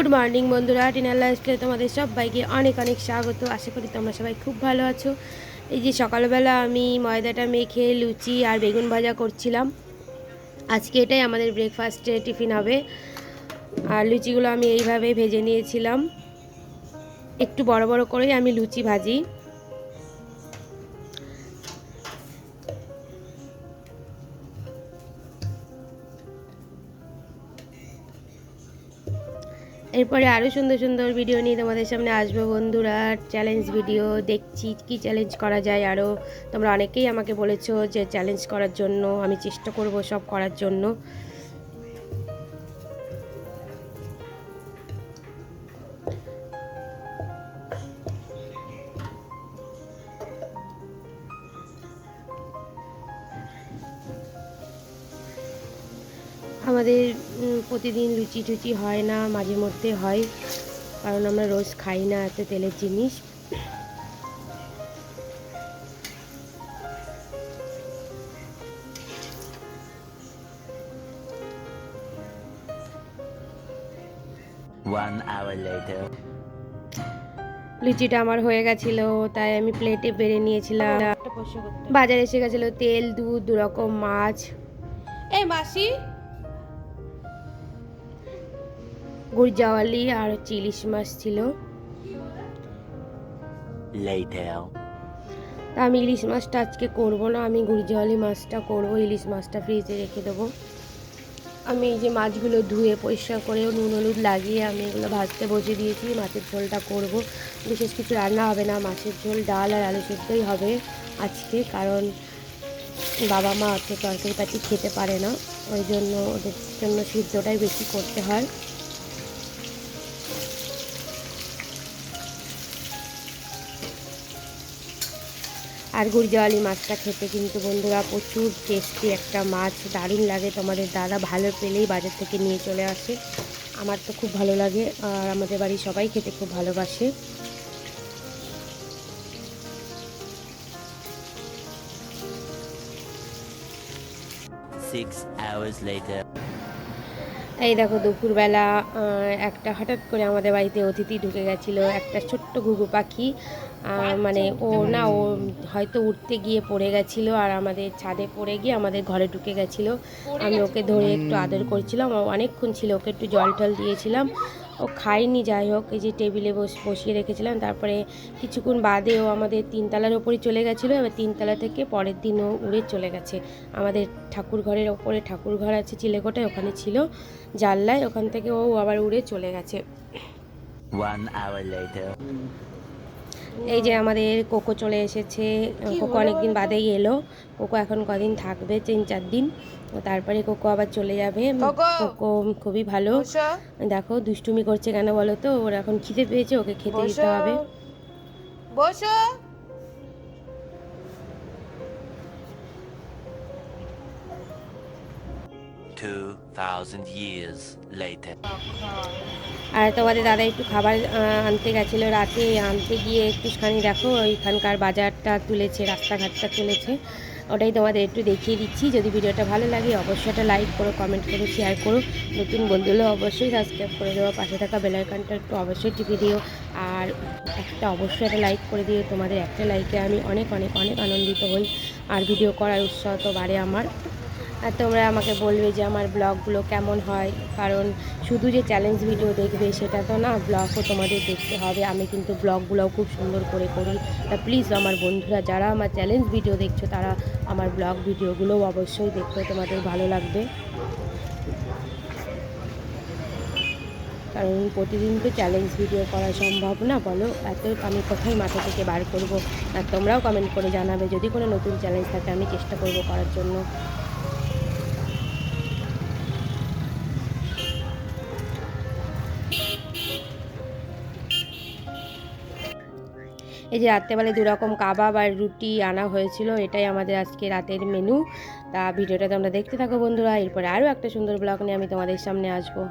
Good morning বন্ধুরা, টিনার লাইফস্টাইলে তোমাদের সবাইকে অনেক অনেক স্বাগত। আশা করি তোমরা সবাই খুব ভালো আছো। এই যে সকালবেলা আমি ময়দাটা মেখে লুচি আর বেগুন ভাজা করছিলাম। আজকে এটাই আমাদের ব্রেকফাস্টে টিফিন হবে। আর লুচিগুলো আমি এইভাবে ভেজে নিয়েছিলাম, একটু বড় বড় করেই আমি লুচি ভাজি। এরপরে আরও সুন্দর সুন্দর ভিডিও নিয়ে তোমাদের সামনে আসবো বন্ধুরা। চ্যালেঞ্জ ভিডিও দেখছি কি চ্যালেঞ্জ করা যায়। আরও তোমরা অনেকেই আমাকে বলেছো যে চ্যালেঞ্জ করার জন্য, আমি চেষ্টা করব সব করার জন্য। আমাদের প্রতিদিন লুচি টুচি হয় না, মাঝে মধ্যে হয়, কারণ আমরা রোজ খাই না এত তেলের জিনিস। লুচিটা আমার হয়ে গেছিলো, তাই আমি প্লেটে বেড়ে নিয়েছিলাম। বাজারে এসে গেছিলো তেল, দুধ, 2 রকম মাছ। এই মাসি গুড়জাওয়ালি আর ইলিশ মাছ ছিল। তা আমি ইলিশ মাছটা আজকে করবো না, আমি গুড়জাওয়ালি মাছটা করবো। ইলিশ মাছটা ফ্রিজে রেখে দেবো। আমি এই যে মাছগুলো ধুয়ে পরিষ্কার করে নুন হলুদ লাগিয়ে আমি এগুলো ভাজতে বসে দিয়েছি। মাছের ঝোলটা করব, বিশেষ কিছু রান্না হবে না, মাছের ঝোল, ডাল আর আলু সেদ্ধই হবে আজকে। কারণ বাবা মা অত তরকারি পাতি খেতে পারে না, ওই জন্য ওদের জন্য সিদ্ধটাই বেশি করতে হয়। আর গুড়জাওয়ালি মাছটা খেতে কিন্তু বন্ধুরা প্রচুর টেস্টি একটা মাছ, দারুণ লাগে। তোমাদের দাদা ভালো পেলেই বাজার থেকে নিয়ে চলে আসে। আমার তো খুব ভালো লাগে, আর আমাদের বাড়ির সবাই খেতে খুব ভালোবাসে। এই দেখো দুপুরবেলা একটা হঠাৎ করে আমাদের বাড়িতে অতিথি ঢুকে গেছিলো, একটা ছোট্ট ঘুঘু পাখি। মানে ও হয়তো উঠতে গিয়ে পড়ে গেছিলো, আর আমাদের ছাদে পড়ে গিয়ে আমাদের ঘরে ঢুকে গেছিলো। আমি ওকে ধরে একটু আদর করছিলাম, অনেকক্ষণ ছিল, ওকে একটু জল টল দিয়েছিলাম, ও খায়নি। যাই হোক, এই যে টেবিলে বসিয়ে রেখেছিলাম। তারপরে কিছুক্ষণ বাদে ও আমাদের 3 তলার ওপরে চলে গেছিলো। এবার 3 তলা থেকে পরের দিন ও উড়ে চলে গেছে। আমাদের ঠাকুর ঘরের ওপরে ঠাকুর ঘর আছে চিলেকোঠায়, ওখানে ছিল জানলায়, ওখান থেকে ও আবার উড়ে চলে গেছে। এই যে আমাদের কোকো চলে এসেছে। কোকো অনেকদিন বাদেই এলো। কোকো এখন কদিন থাকবে, 3-4 দিন, তারপরে কোকো আবার চলে যাবে। কোকো খুবই ভালো। দেখো দুষ্টুমি করছে কেন বলো তো, ওর এখন খিদে পেয়েছে, ওকে খেতে দিতে হবে। বসো। আর তোমাদের দাদা একটু খাবার আনতে গেছিলো রাতে, আনতে গিয়ে একটুখানি দেখো ওইখানকার বাজারটা তুলেছে, রাস্তাঘাটটা তুলেছে, ওটাই তোমাদের একটু দেখিয়ে দিচ্ছি। যদি ভিডিওটা ভালো লাগে অবশ্যই একটা লাইক করো, কমেন্ট করো, শেয়ার করো। নতুন বন্ধু হলে অবশ্যই সাবস্ক্রাইব করে দেবো, পাশে থাকা বেল আইকনটা একটু অবশ্যই টিপে দিও, আর অবশ্যই একটা লাইক করে দিও। তোমাদের একটা লাইকে আমি অনেক অনেক অনেক আনন্দিত হই, আর ভিডিও করার উৎসাহ তো বাড়ে আমার। আর তোমরা আমাকে বলবে যে আমার ব্লগগুলো কেমন হয়, কারণ শুধু যে চ্যালেঞ্জ ভিডিও দেখবে সেটা তো না, ব্লগও তোমাদের দেখতে হবে। আমি কিন্তু ব্লগগুলোও খুব সুন্দর করে করি। তা প্লিজ আমার বন্ধুরা যারা আমার চ্যালেঞ্জ ভিডিও দেখছো, তারা আমার ব্লগ ভিডিওগুলোও অবশ্যই দেখতে, তোমাদের ভালো লাগবে। কারণ প্রতিদিন তো চ্যালেঞ্জ ভিডিও করা সম্ভব না, বলো, এত আমি কোথায় মাথা থেকে বার করব। আর তোমরাও কমেন্ট করে জানাবে যদি কোনো নতুন চ্যালেঞ্জ থাকে, আমি চেষ্টা করব করার জন্য। এই যে রাত্রেবেলায় 2 রকম কাবাব আর রুটি আনা হয়েছিল, এটাই আমাদের আজকে রাতের মেনু। তা ভিডিওটা তোমরা দেখতে থাকো বন্ধুরা, এরপরে আরও একটা সুন্দর ব্লগ নিয়ে আমি তোমাদের সামনে আসবো।